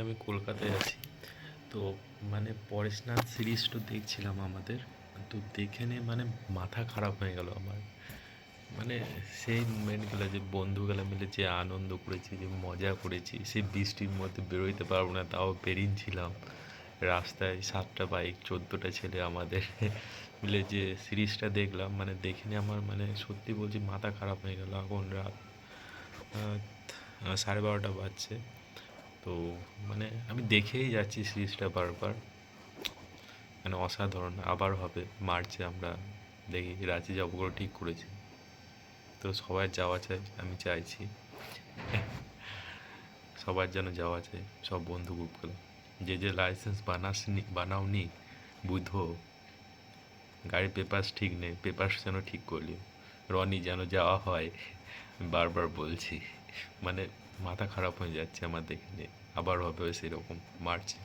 আমি কলকাতায় আছি। তো মানে পরেশনাথ সিরিজটা দেখছিলাম আমাদের। তো দেখে নিয়ে মানে মাথা খারাপ হয়ে গেল আমার। মানে সেই মোমেন্টগুলো যে বন্ধুগুলো মিলে যে আনন্দ করেছি, যে মজা করেছি, সেই বৃষ্টির মধ্যে বেরোইতে পারবো না তাও বেরিয়েছিলাম। রাস্তায় 7টা বাইক 14টা ছেলে আমাদের মিলে যে সিরিজটা দেখলাম, মানে দেখে নিয়ে আমার মানে সত্যি বলছি মাথা খারাপ হয়ে গেল। এখন রাত 12:30 বাজছে। তো মানে আমি দেখেই যাচ্ছি সিরিজটা বারবার। মানে অসাধারণ। আবার হবে মার্চে, আমরা দেখি রাঁচি যাবো করে ঠিক করেছি। তো সবার যাওয়া চাই, আমি চাইছি সবার যেন যাওয়া চাই, সব বন্ধু গ্রুপগুলো। যে যে লাইসেন্স বানাওনি, বুঝো গাড়ির পেপারস ঠিক নেই, পেপারস যেন ঠিক করলিও। রনি যেন যাওয়া হয়, আমি বারবার বলছি। মানে মাথা খারাপ হয়ে যাচ্ছে আমার দেখে নিয়ে। আবার হবে সেরকম মার্চে।